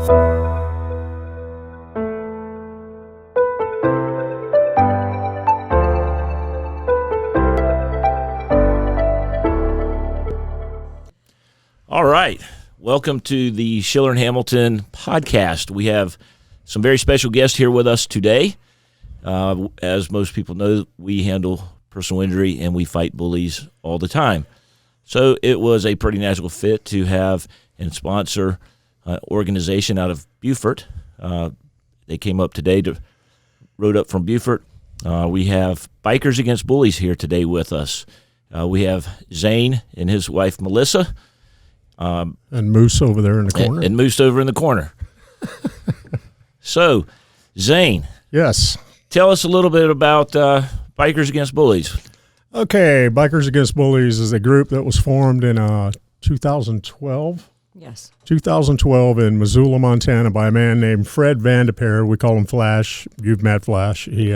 All right. Welcome to the Schiller Hamilton Podcast. We have some very special guests here with us today. As most people know, we handle personal injury and we fight bullies all the time. So it was a pretty natural fit to have and sponsor an organization out of Beaufort. They came up today, rode up from Beaufort. We have Bikers Against Bullies here today with us. We have Zane and his wife, Melissa. And Moose over there in the corner. And Moose over in the corner. So, Zane. Yes. Tell us a little bit about Bikers Against Bullies. Okay, Bikers Against Bullies is a group that was formed in 2012. Yes. 2012 in Missoula, Montana by a man named Fred Vandeper. We call him Flash. You've met Flash. He's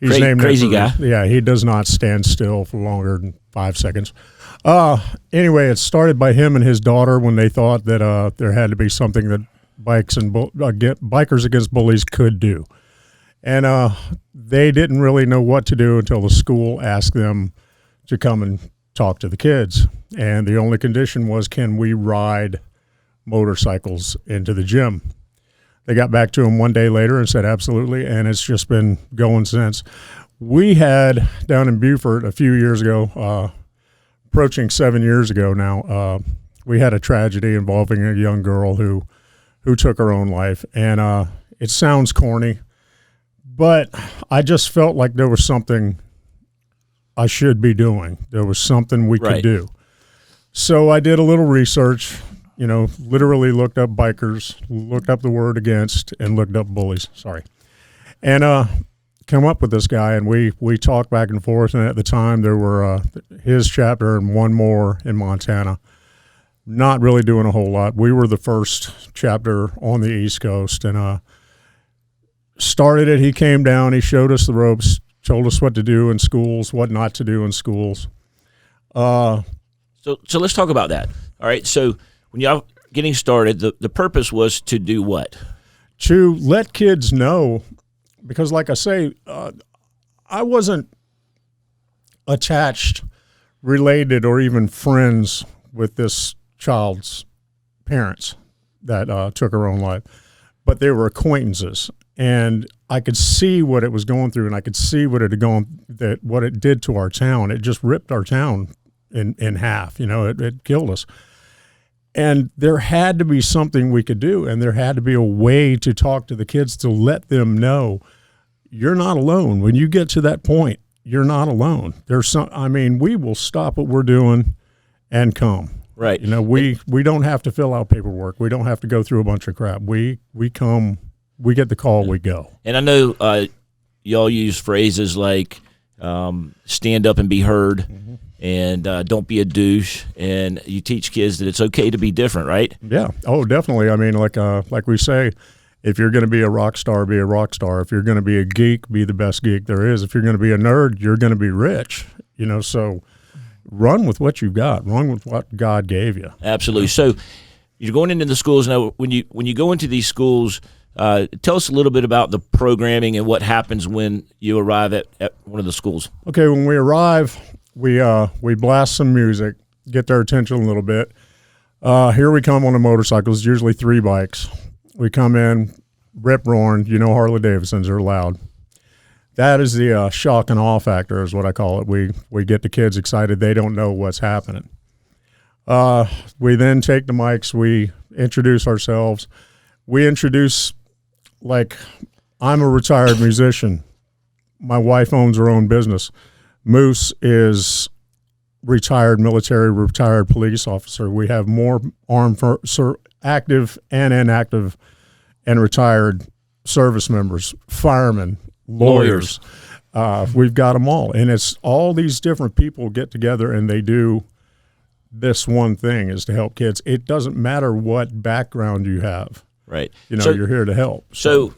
named crazy guy. Yeah, he does not stand still for longer than 5 seconds. Anyway, it started by him and his daughter when they thought that there had to be something that Bikers Against Bullies could do. And they didn't really know what to do until the school asked them to come and talk to the kids. And the only condition was, can we ride motorcycles into the gym? They got back to him one day later and said absolutely, and it's just been going since. We had down in Beaufort a few years ago, approaching 7 years ago now, we had a tragedy involving a young girl who took her own life. And it sounds corny, but I just felt like there was something I should be doing. There was something we could do. So I did a little research, literally looked up bikers, looked up the word against, and looked up bullies. Sorry. And come up with this guy, and we talked back and forth, and at the time there were his chapter and one more in Montana, not really doing a whole lot. We were the first chapter on the East Coast, and started it. He came down, he showed us the ropes, told us what to do in schools, what not to do in schools. So let's talk about that. All right, so when y'all getting started, the purpose was to do what? To let kids know, because like I say, I wasn't attached, related, or even friends with this child's parents that took her own life, but they were acquaintances, and I could see what it was going through, and I could see what it did to our town. It just ripped our town in half. It killed us. And there had to be something we could do, and there had to be a way to talk to the kids to let them know you're not alone. When you get to that point, you're not alone. We will stop what we're doing and come. Right. We don't have to fill out paperwork. We don't have to go through a bunch of crap. We come, we get the call, we go. And I know y'all use phrases like stand up and be heard. Mm-hmm. And don't be a douche, and you teach kids that it's okay to be different, right? Yeah. Oh, definitely. I mean, like we say, if you're going to be a rock star, be a rock star. If you're going to be a geek, be the best geek there is. If you're going to be a nerd, you're going to be rich. So run with what you've got. Run with what God gave you. Absolutely. So you're going into the schools now. When you go into these schools, tell us a little bit about the programming and what happens when you arrive at one of the schools. Okay, when we arrive, we blast some music, get their attention a little bit. Here we come on the motorcycles, usually 3 bikes. We come in, rip roaring. Harley Davidsons are loud. That is the shock and awe factor is what I call it. We get the kids excited. They don't know what's happening. We then take the mics. We introduce ourselves. We introduce, like, I'm a retired musician. My wife owns her own business. Moose is retired military, retired police officer. We have more active and inactive and retired service members, firemen, lawyers. We've got them all. And it's all these different people get together and they do this one thing, is to help kids. It doesn't matter what background you have. Right. You're here to help. So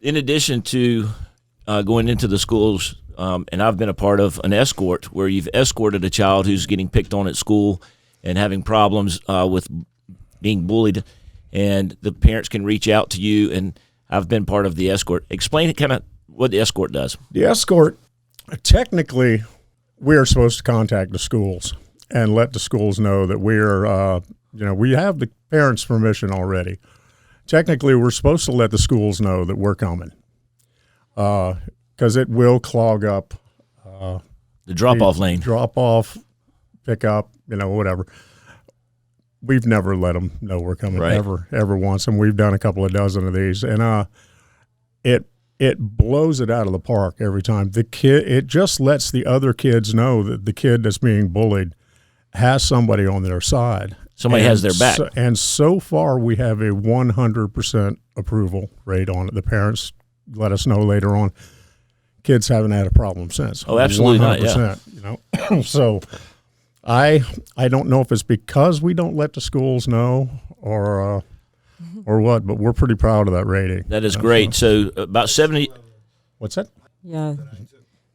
in addition to going into the schools, and I've been a part of an escort where you've escorted a child who's getting picked on at school and having problems with being bullied. and the parents can reach out to you. And I've been part of the escort. Explain kind of what the escort does. The escort, technically, we are supposed to contact the schools and let the schools know that we're, we have the parents' permission already. Technically, we're supposed to let the schools know that we're coming, because it will clog up the drop-off lane. Drop-off, pick up, whatever. We've never let them know we're coming, right. ever once, and we've done a couple of dozen of these, and it blows it out of the park every time. It just lets the other kids know that the kid that's being bullied has somebody on their side. Somebody has their back. And so far, we have a 100% approval rate on it. The parents let us know later on. Kids haven't had a problem since. Oh, absolutely 100%, not, yeah. So I don't know if it's because we don't let the schools know or what, but we're pretty proud of that rating. That is great. So about 70. What's that? Yeah.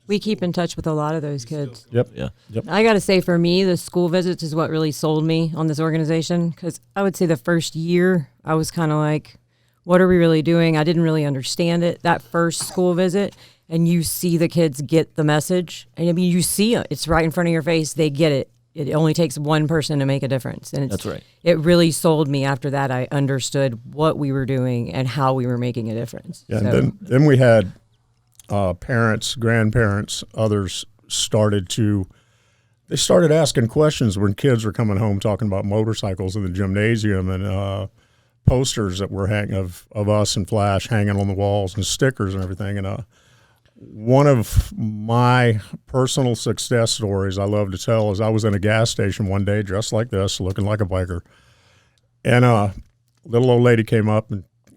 We keep in touch with a lot of those kids. Yep. Yeah. Yep. I got to say, for me, the school visits is what really sold me on this organization, because I would say the first year I was kind of like, what are we really doing? I didn't really understand it. That first school visit, and you see the kids get the message. And I mean, you see it. It's right in front of your face. They get it. It only takes one person to make a difference. And That's right. It really sold me after that. I understood what we were doing and how we were making a difference. Yeah, So, and then we had parents, grandparents, others started asking questions when kids were coming home talking about motorcycles in the gymnasium, and posters that were hanging of us and Flash hanging on the walls, and stickers and everything. And one of my personal success stories I love to tell is I was in a gas station one day dressed like this, looking like a biker, and a little old lady came up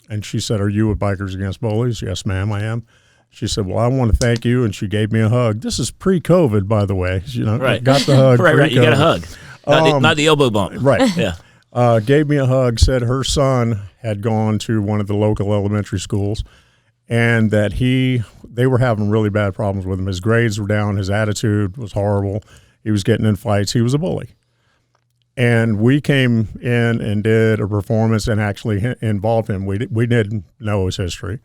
and she said, "Are you with Bikers Against Bullies?" "Yes, ma'am, I am." She said, "Well, I want to thank you," and she gave me a hug. This is pre-COVID, by the way. Right. Got the hug. right. You got a hug. Not the elbow bump. Right. Yeah. Gave me a hug, said her son had gone to one of the local elementary schools, and that they were having really bad problems with him. His grades were down. His attitude was horrible. He was getting in fights. He was a bully. And we came in and did a performance and actually involved him. We didn't know his history.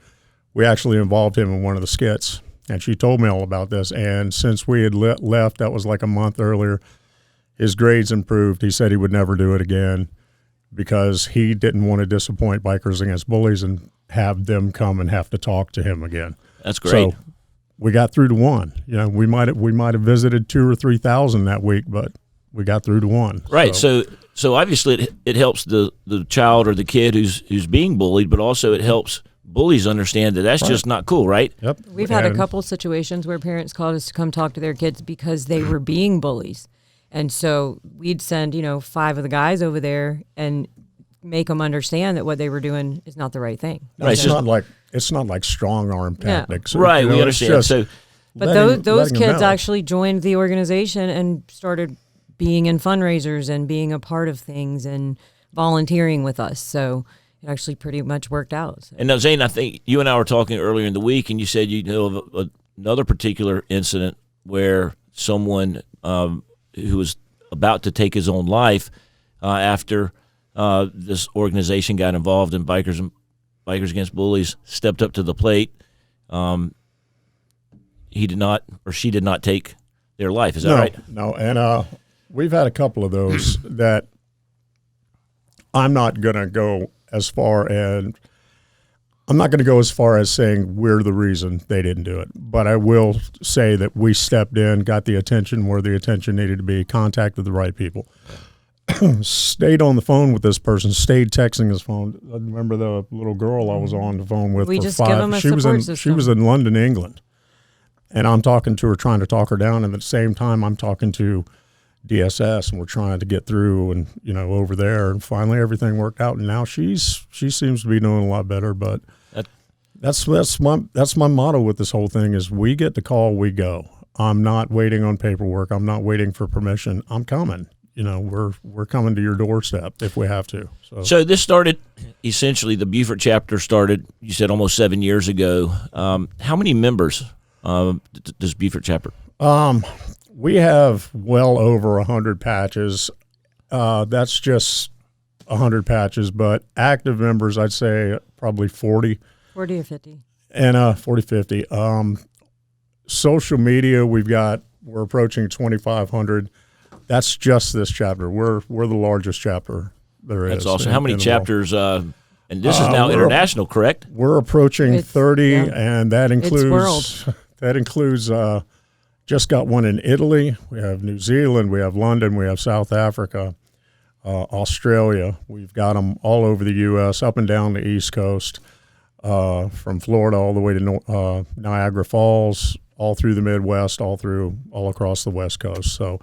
We actually involved him in one of the skits, and she told me all about this. And since we had left, that was like a month earlier, his grades improved. He said he would never do it again because he didn't want to disappoint Bikers Against Bullies and have them come and have to talk to him again. That's great. So we got through to one. We might have visited 2,000 or 3,000 that week, but we got through to one. Right. So obviously it helps the child or the kid who's being bullied, but also it helps bullies understand that that's just not cool, right? Yep. We've had a couple situations where parents called us to come talk to their kids because they were being bullies. And so we'd send, 5 of the guys over there and make them understand that what they were doing is not the right thing. No, right. It's not like strong arm tactics. Right. We understand. But those kids actually joined the organization and started being in fundraisers and being a part of things and volunteering with us. So it actually pretty much worked out. So. And now, Zane, I think you and I were talking earlier in the week, and you said you know of another particular incident where someone who was about to take his own life after this organization got involved in Bikers Against Bullies stepped up to the plate. He did not, or she did not take their life. Is that right? No, and we've had a couple of those that I'm not going to go as far as saying we're the reason they didn't do it. But I will say that we stepped in, got the attention where the attention needed to be, contacted the right people, stayed on the phone with this person, stayed texting his phone. I remember the little girl I was on the phone with for 5. Give them a support system. She was in London, England. And I'm talking to her, trying to talk her down. And at the same time, I'm talking to DSS, and we're trying to get through and, over there. And finally, everything worked out. And now she seems to be doing a lot better. But that's my motto with this whole thing is we get the call, we go. I'm not waiting on paperwork. I'm not waiting for permission. I'm coming. We're coming to your doorstep if we have to. So this started, essentially, the Beaufort chapter started, you said, almost 7 years ago. How many members does Beaufort chapter? We have well over 100 patches. That's just 100 patches, but active members, I'd say probably 40. 40 or 50. And 40, 50. Social media, we're approaching 2,500. That's just this chapter. We're the largest chapter there is. That's awesome. How many chapters? And this is now international, correct? We're approaching 30, and that It's includes just got one in Italy. We have New Zealand. We have London. We have South Africa, Australia. We've got them all over the U.S., up and down the East Coast, from Florida all the way to Niagara Falls, all through the Midwest, all across the West Coast. So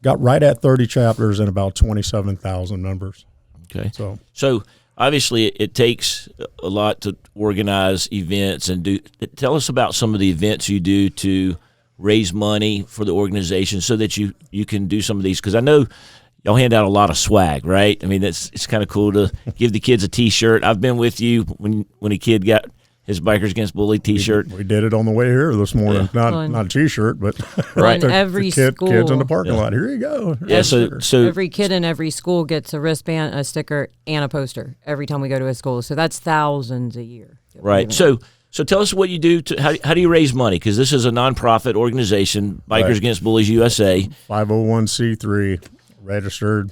got right at 30 chapters and about 27,000 members. Okay. So obviously it takes a lot to organize events and tell us about some of the events you do to raise money for the organization so that you can do some of these, because I know y'all hand out a lot of swag, right? I mean, it's kind of cool to give the kids a T-shirt. I've been with you when a kid got his Bikers Against Bully T-shirt. We did it on the way here this morning. Yeah. Not a T-shirt, but right. Every school, kids in the parking lot. Here you go. So every kid in every school gets a wristband, a sticker, and a poster every time we go to a school. So that's thousands a year. Right. So tell us what you do. How do you raise money? Because this is a nonprofit organization, Bikers Against Bullies USA. 501c3 registered.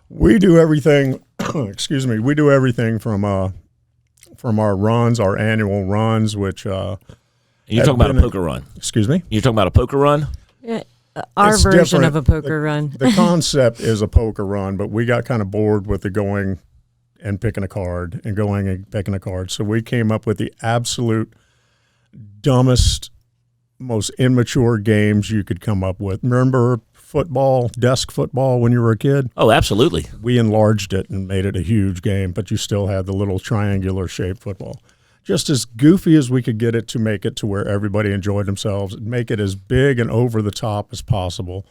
We do everything. Excuse me. We do everything from our runs, our annual runs, which you're talking about a poker run. Excuse me. You're talking about a poker run. Yeah, our It's version different. of a poker run. The concept is a poker run, but we got kind of bored with the going and picking a card and going and picking a card. So we came up with the absolute dumbest, most immature games you could come up with. Remember football, desk football when you were a kid? Oh, absolutely. We enlarged it and made it a huge game, but you still had the little triangular shaped football. Just as goofy as we could get it to make it to where everybody enjoyed themselves, make it as big and over the top as possible.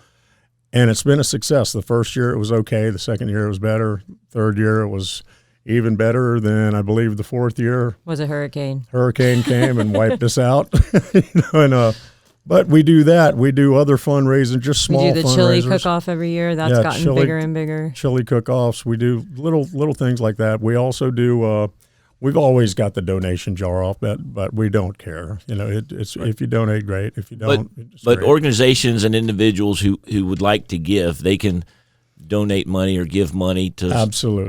And it's been a success. The first year it was okay. The second year it was better. Third year it was even better. Then I believe the fourth year was a hurricane. Hurricane came and wiped us out. But we do that. We do other fundraising, just small fundraisers. We do the chili cook-off every year. That's gotten bigger and bigger. Chili cook-offs. We do little things like that. We also do. We've always got the donation jar off, but we don't care. It's right. If you donate, great. If you don't, but great. Organizations and individuals who would like to give, they can donate money or give money to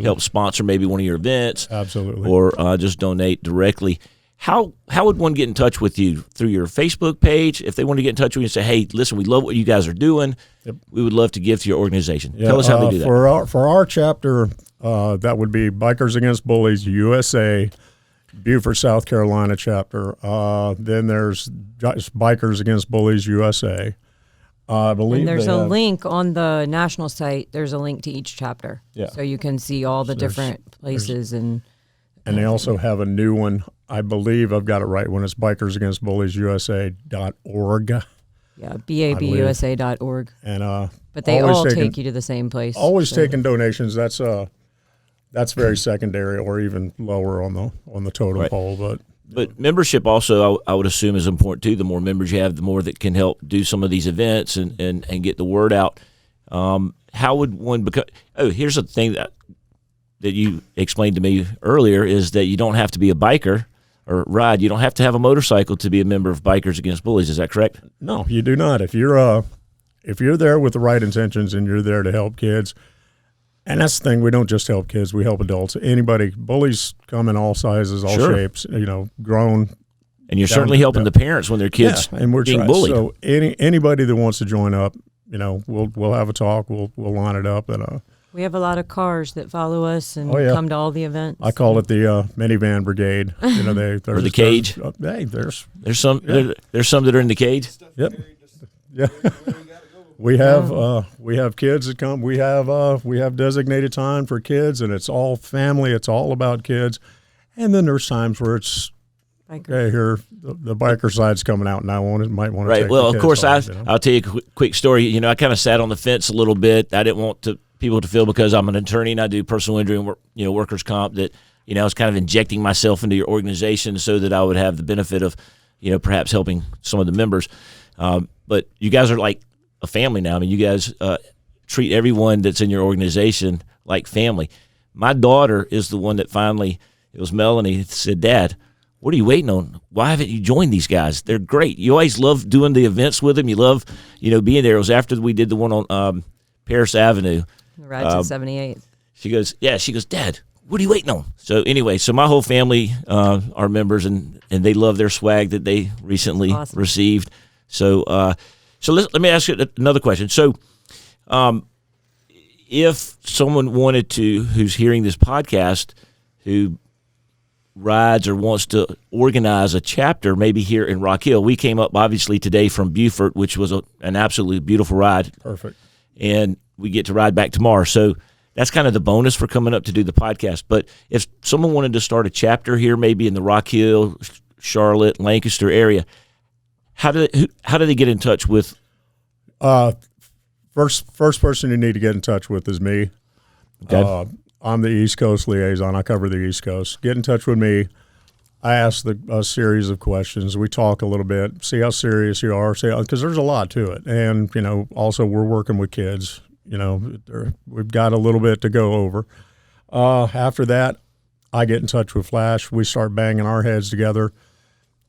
help sponsor maybe one of your events. Absolutely. Or just donate directly. How would one get in touch with you? Through your Facebook page? If they want to get in touch with you and say, hey, listen, we love what you guys are doing. Yep. We would love to give to your organization. Yeah, tell us how they do that. For our chapter, that would be Bikers Against Bullies USA, Beaufort, South Carolina chapter. Then there's just Bikers Against Bullies USA. I believe and there's a link on the national site. There's a link to each chapter. Yeah. So you can see all the different places. And they also have a new one. I believe I've got it right when it's bikersagainstbulliesusa.org. Yeah, BABUSA.org. And but they all take you to the same place. Always taking donations. That's very secondary or even lower on the totem pole. But membership also, I would assume, is important too. The more members you have, the more that can help do some of these events and get the word out. How would one become? Oh, here's the thing that you explained to me earlier is that you don't have to be a biker or ride. You don't have to have a motorcycle to be a member of Bikers Against Bullies. Is that correct? No, you do not. If you're there with the right intentions and you're there to help kids, and that's the thing, we don't just help kids, we help adults. Anybody, bullies come in all sizes, all shapes, grown. And you're certainly helping the parents when their kids and we're being bullied. So anybody that wants to join up, we'll have a talk, we'll line it up, and we have a lot of cars that follow us and come to all the events. I call it the minivan brigade. Or the cage. There's some that are in the cage. Yep. Yeah. We have kids that come. We have designated time for kids, and it's all family. It's all about kids. And then there's times where it's okay. Here the biker side's coming out, and might want to take Well, the of course, side, I'll tell you a quick story. I kind of sat on the fence a little bit. I didn't want people to feel, because I'm an attorney and I do personal injury and workers' comp, that I was kind of injecting myself into your organization so that I would have the benefit of perhaps helping some of the members. But you guys are like a family now. I mean, you guys treat everyone that's in your organization like family. My daughter is the one that finally, it was Melanie, said, "Dad, what are you waiting on? Why haven't you joined these guys? They're great. You always love doing the events with them. You love, being there." It was after we did the one on Paris Avenue. The rides at 78. She goes, "Dad, what are you waiting on?" So anyway, so my whole family are members, and they love their swag that they recently received. So let me ask you another question. So if someone wanted to, who's hearing this podcast, who rides or wants to organize a chapter, maybe here in Rock Hill. We came up obviously today from Beaufort, which was an absolutely beautiful ride. Perfect. And we get to ride back tomorrow. So that's kind of the bonus for coming up to do the podcast. But if someone wanted to start a chapter here, maybe in the Rock Hill, Charlotte, Lancaster area, how do they get in touch with? First person you need to get in touch with is me. Okay. I'm the East Coast liaison. I cover the East Coast. Get in touch with me. I ask a series of questions. We talk a little bit, see how serious you are, because there's a lot to it. And, also we're working with kids. We've got a little bit to go over. After that, I get in touch with Flash. We start banging our heads together,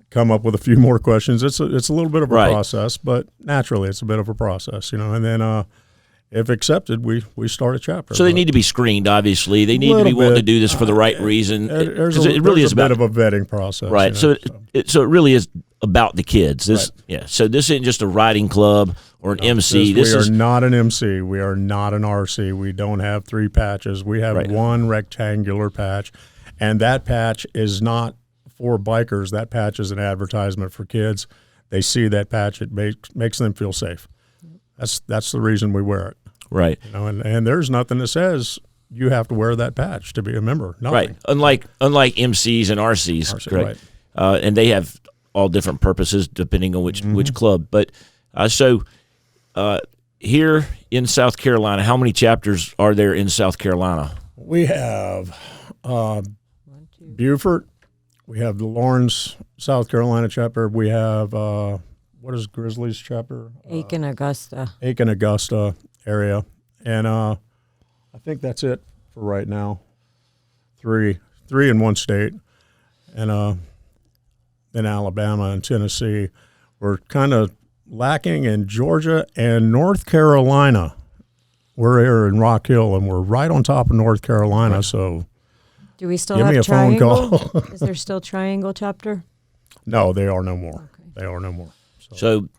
come up with a few more questions. It's a little bit of a process, but naturally it's a bit of a process, and then if accepted, we start a chapter. So they need to be screened, obviously. They need to be willing to do this for the right reason. There's a bit of a vetting process. Right. So it really is about the kids. Yeah. So this isn't just a riding club or an MC. We are not an MC. We are not an RC. We don't have 3 patches. We have one rectangular patch, and that patch is not for bikers. That patch is an advertisement for kids. They see that patch. It makes them feel safe. That's the reason we wear it. Right. And there's nothing that says you have to wear that patch to be a member. Nothing. Right. Unlike MCs and RCs. Correct. Right. And they have all different purposes depending on which club. But here in South Carolina, how many chapters are there in South Carolina? We have Beaufort. We have the Lawrence, South Carolina chapter. We have what is Grizzlies chapter? Aiken, Augusta. Aiken, Augusta area. And I think that's it for right now. Three in one state. And then Alabama and Tennessee. We're kind of lacking in Georgia and North Carolina. We're here in Rock Hill, and we're right on top of North Carolina, so do we still give have me a Triangle? phone call. Is there still Triangle chapter? No, they are no more. Okay. They are no more. So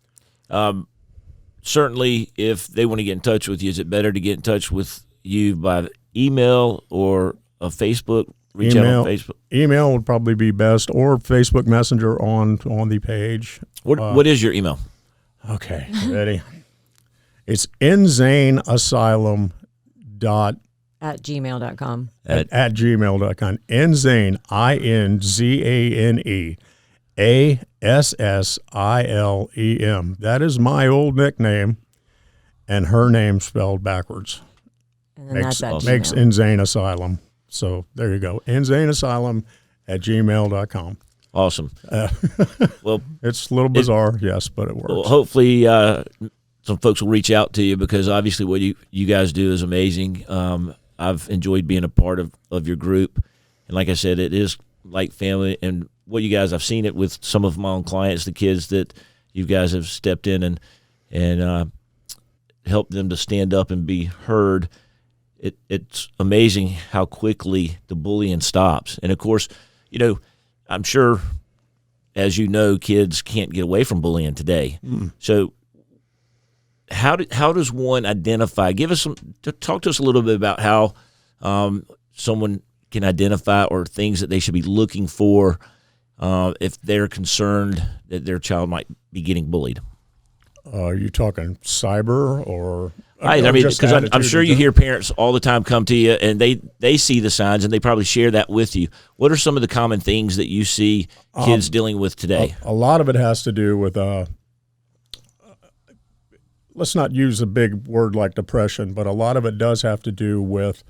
certainly if they want to get in touch with you, is it better to get in touch with you by email or a Facebook? Reach out on Facebook? Email would probably be best, or Facebook Messenger on the page. What is your email? Okay, ready? It's nzaneasylum. At gmail.com. At gmail.com. Nzane, INZANE, ASSILEM. That is my old nickname, and her name spelled backwards. And then that's at makes Nzane Asylum. So there you go. nzaneasylum at gmail.com. Awesome. Well, it's a little bizarre, yes, but it works. Well, hopefully some folks will reach out to you, because obviously what you guys do is amazing. I've enjoyed being a part of your group. And like I said, it is like family. And what you guys, I've seen it with some of my own clients, the kids that you guys have stepped in and helped them to stand up and be heard. It's amazing how quickly the bullying stops. And, of course, I'm sure, as you know, kids can't get away from bullying today. So how does one identify? Talk to us a little bit about how someone can identify, or things that they should be looking for if they're concerned that their child might be getting bullied. Are you talking cyber or? I mean, because I'm sure you hear parents all the time come to you, and they see the signs, and they probably share that with you. What are some of the common things that you see kids dealing with today? A lot of it has to do with, let's not use a big word like depression, but a lot of it does have to do with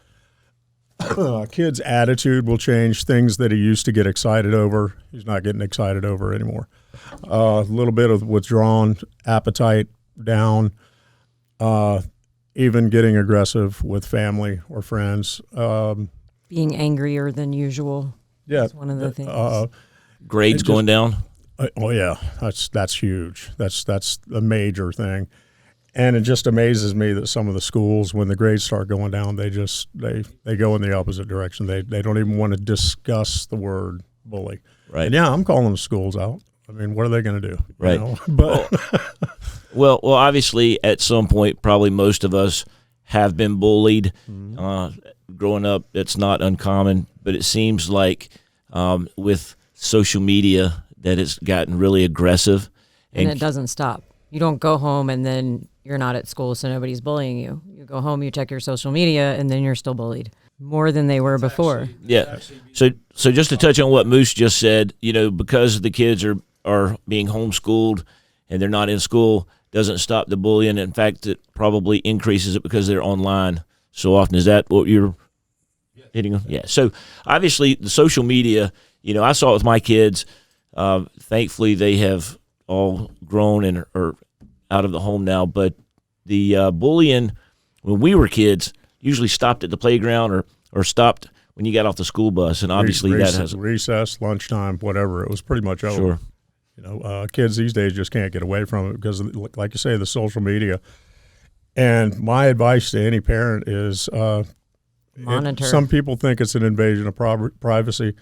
a kid's attitude will change. Things that he used to get excited over, he's not getting excited over anymore. A little bit of withdrawn, appetite down. even getting aggressive with family or friends. Being angrier than usual. Yeah, is one of the things. Grades going down. Oh yeah, that's huge. That's a major thing, and it just amazes me that some of the schools, when the grades start going down, they go in the opposite direction. They don't even want to discuss the word bully. Right. And yeah, I'm calling the schools out. I mean, what are they going to do? Right. But well, obviously, at some point, probably most of us have been bullied. Growing up, it's not uncommon, but it seems like with social media that it's gotten really aggressive. And it doesn't stop. You don't go home and then you're not at school, so nobody's bullying you. You go home, you check your social media, and then you're still bullied more than they were before. Yeah. So just to touch on what Moose just said, because the kids are being homeschooled and they're not in school, doesn't stop the bullying. In fact, it probably increases it because they're online so often. Is that what you're hitting on? Yeah. So obviously the social media, I saw it with my kids. Thankfully they have all grown and are out of the home now, but the bullying when we were kids usually stopped at the playground or stopped when you got off the school bus, and obviously that has recess, lunchtime, whatever. It was pretty much over. Sure. Kids these days just can't get away from it because, like you say, the social media. And my advice to any parent is monitor. Some people think it's an invasion of privacy.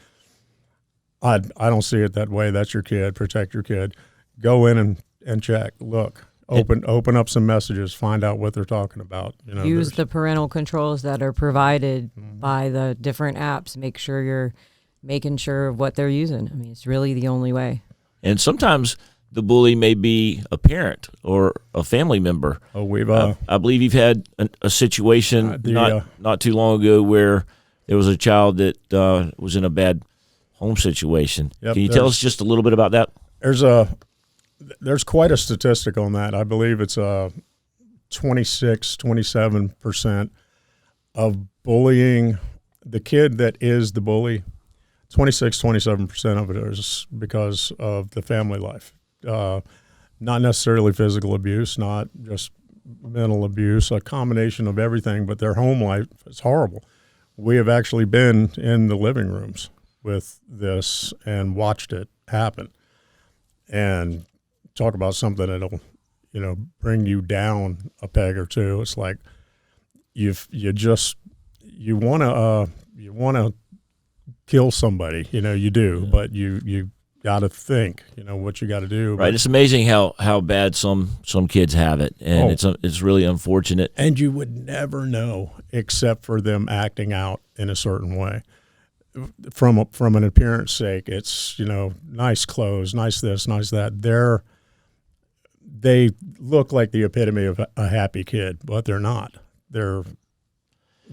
I don't see it that way. That's your kid. Protect your kid. Go in and check. Look. Open up some messages. Find out what they're talking about. Use the parental controls that are provided by the different apps. Make sure you're making sure of what they're using. I mean, it's really the only way. And sometimes the bully may be a parent or a family member. Oh, I believe you've had a situation not too long ago where there was a child that was in a bad home situation. Yep, Can you tell us just a little bit about that? There's quite a statistic on that. I believe it's 27% of bullying. The kid that is the bully, 27% of it is because of the family life. Not necessarily physical abuse, not just mental abuse, a combination of everything, but their home life is horrible. We have actually been in the living rooms with this and watched it happen. And talk about something that'll, bring you down a peg or two. It's like you want to kill somebody, you do, but you got to think, what you got to do. Right. It's amazing how bad some kids have it, and it's really unfortunate. And you would never know except for them acting out in a certain way. From an appearance sake, it's nice clothes, nice this, nice that. They look like the epitome of a happy kid, but they're not. Their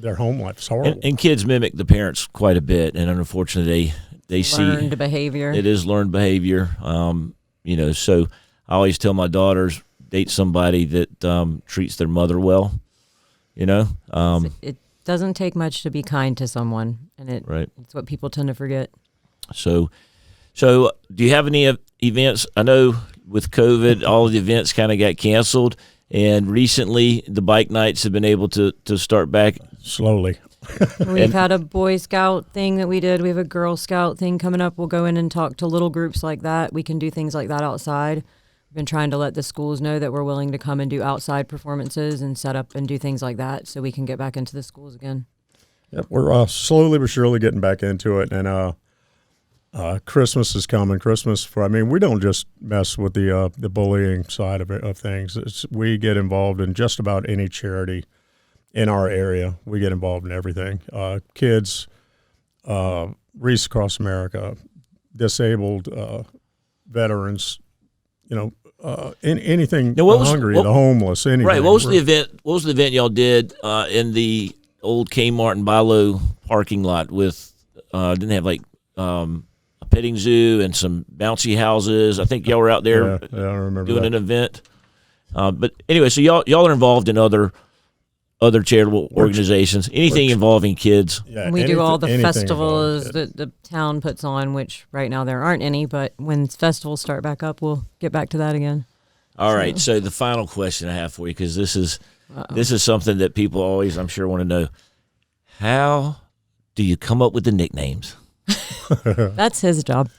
home life is horrible. And kids mimic the parents quite a bit, and unfortunately they see learned behavior. It is learned behavior. So I always tell my daughters, date somebody that treats their mother well. It doesn't take much to be kind to someone, and it's what people tend to forget. So do you have any events? I know with COVID, all the events kind of got canceled, and recently the bike nights have been able to start back slowly. We've had a Boy Scout thing that we did. We have a Girl Scout thing coming up. We'll go in and talk to little groups like that. We can do things like that outside. We've been trying to let the schools know that we're willing to come and do outside performances and set up and do things like that so we can get back into the schools again. Yep, we're slowly but surely getting back into it. And Christmas is coming. We don't just mess with the bullying side of things. We get involved in just about any charity in our area. We get involved in everything. Kids, Reese Across America, disabled veterans, anything, the homeless, anything. Right. What was the event y'all did in the old Kmart and Bilo parking lot with didn't they have like a petting zoo and some bouncy houses? I think y'all were out there I remember doing that. an event. But anyway, so y'all are involved in other charitable organizations, anything involving kids. Yeah, we do all the festivals that the town puts on, which right now there aren't any, but when festivals start back up, we'll get back to that again. All right, so the final question I have for you, because this is This is something that people always, I'm sure, want to know. How do you come up with the nicknames? That's his job.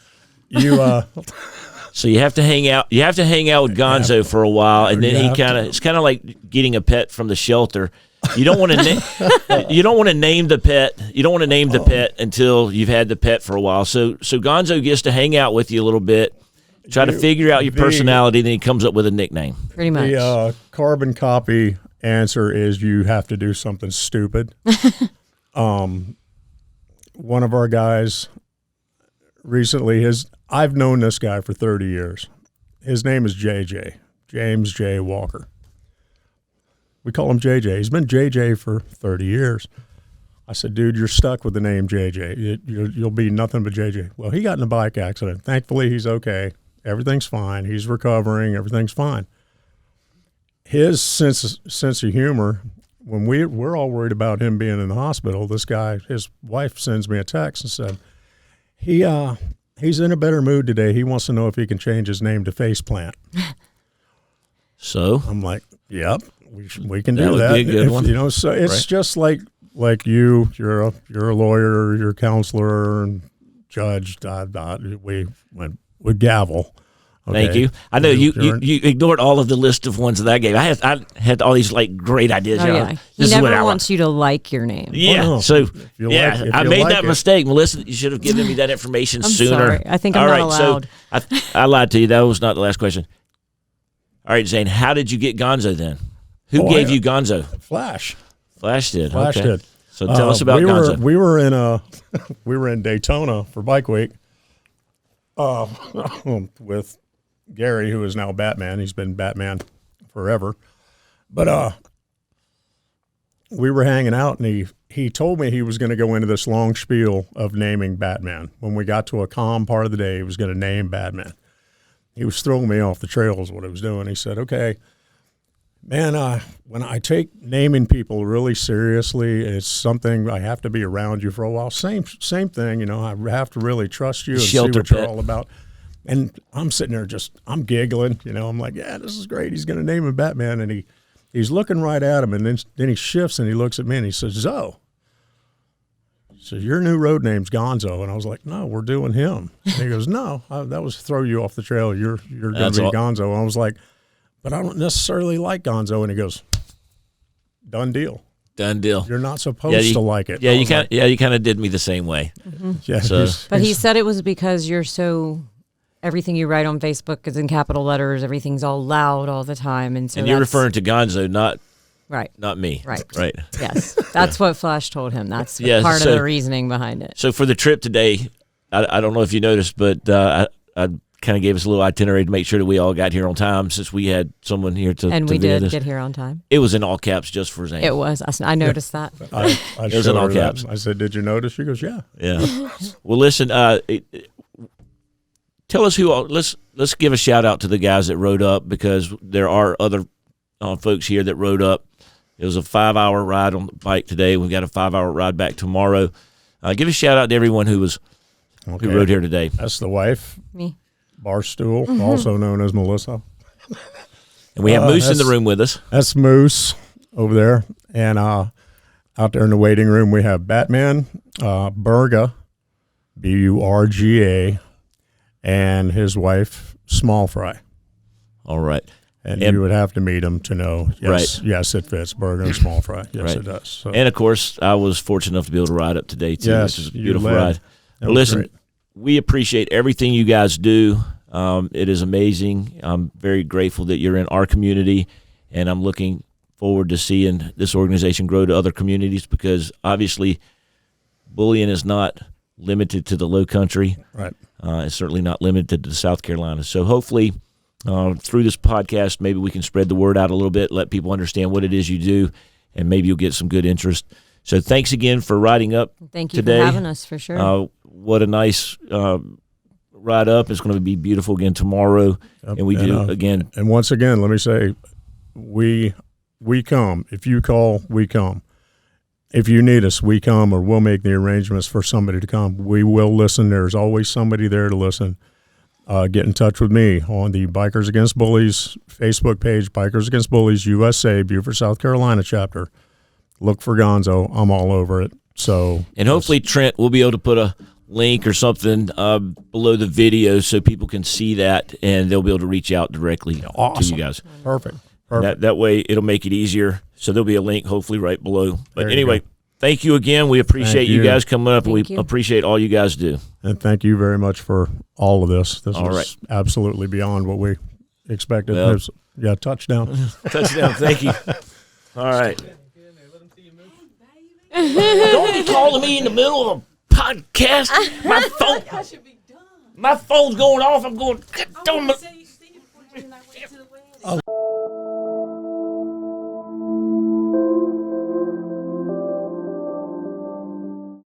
So you have to hang out. You have to hang out with Gonzo for a while, and then it's kind of like getting a pet from the shelter. You don't want to you don't want to name the pet. You don't want to name the pet until you've had the pet for a while. So Gonzo gets to hang out with you a little bit, try to figure out your personality, then he comes up with a nickname. Pretty much. The carbon copy answer is you have to do something stupid. One of our guys recently, I've known this guy for 30 years. His name is JJ, James J. Walker. We call him JJ. He's been JJ for 30 years. I said, dude, you're stuck with the name JJ. You'll be nothing but JJ. Well, he got in a bike accident. Thankfully, he's okay. Everything's fine. He's recovering. Everything's fine. His sense of humor, when we're all worried about him being in the hospital, this guy, his wife sends me a text and said, he's in a better mood today. He wants to know if he can change his name to Faceplant. So I'm like, yep, we can do that. Would be a good one. You know, so it's just like you're a lawyer, you're a counselor and judge. We went with gavel. Okay. Thank you. I know you ignored all of the list of ones that I gave. I had all these like great ideas. Oh, yeah. He never wants you to like your name. Yeah. Oh, no. So I made that mistake. Melissa, you should have given me that information I'm sooner. sorry. I think I'm not allowed. So I lied to you. That was not the last question. All right, Zane, how did you get Gonzo then? Who gave you Gonzo? Flash. Flash did. Flash okay. did. So tell us about Gonzo. We were in Daytona for Bike Week with Gary, who is now Batman. He's been Batman forever. But we were hanging out, and he told me he was going to go into this long spiel of naming Batman. When we got to a calm part of the day, he was going to name Batman. He was throwing me off the trail is what he was doing. He said, okay, man, when I take naming people really seriously, it's something I have to be around you for a while. Same thing, you know, I have to really trust you and see what you're all about. And I'm sitting there I'm giggling, you know. I'm like, yeah, this is great. He's going to name him Batman. And he's looking right at him, and then he shifts and he looks at me and he says, Zoe. So your new road name's Gonzo. And I was like, no, we're doing him. And he goes, no, that was to throw you off the trail. You're going to be Gonzo. And I was like, but I don't necessarily like Gonzo. And he goes, done deal. Done deal. You're not supposed to like it. Yeah, you kind of did me the same way. Mm-hmm. Yeah. So, but he said it was because you're so... Everything you write on Facebook is in capital letters. Everything's all loud all the time, and you're referring to Gonzo, not me. Right. Yes, that's what Flash told him. That's part of the reasoning behind it. So for the trip today, I don't know if you noticed, but I kind of gave us a little itinerary to make sure that we all got here on time, since we had someone here to. And we did get here on time. It was in all caps just for Zane. It was. I noticed that. It was in all caps. I said, "Did you notice?" She goes, "Yeah." Yeah. Well, listen. Tell us who. Let's give a shout out to the guys that rode up, because there are other folks here that rode up. It was a 5-hour ride on the bike today. We've got a 5-hour ride back tomorrow. Give a shout out to everyone who rode here today. That's the wife, me, Barstool, also known as Melissa. And we have Moose in the room with us. That's Moose over there, and out there in the waiting room we have Batman, Burga, Burga. And his wife, Small Fry. All right. And you would have to meet him to know, yes, it fits, Burger and Small Fry. Yes, it does. So. And, of course, I was fortunate enough to be able to ride up today, too. Yes, which is a beautiful ride. Well, listen, great. We appreciate everything you guys do. It is amazing. I'm very grateful that you're in our community, and I'm looking forward to seeing this organization grow to other communities, because, obviously, bullying is not limited to the Low Country. Right. It's certainly not limited to South Carolina. So hopefully through this podcast, maybe we can spread the word out a little bit, let people understand what it is you do, and maybe you'll get some good interest. So thanks again for riding up today. Thank you for having us, for sure. What a nice ride up. It's going to be beautiful again tomorrow. Yep. And we do again. And once again, let me say, we come. If you call, we come. If you need us, we come, or we'll make the arrangements for somebody to come. We will listen. There's always somebody there to listen. get in touch with me on the Bikers Against Bullies Facebook page, Bikers Against Bullies USA, Beaufort, South Carolina chapter. Look for Gonzo. I'm all over it. So, and hopefully Trent will be able to put a link or something below the video so people can see that, and they'll be able to reach out directly to you guys. Perfect. That way it'll make it easier. So there'll be a link hopefully right below. But anyway, thank you again. We appreciate you guys coming up. We appreciate all you guys do. And thank you very much for all of this. This all was right. absolutely beyond what we expected. Well, Touchdown. Touchdown. Thank you. All right. Don't be calling me in the middle of a podcast. My phone's going off. I'm going.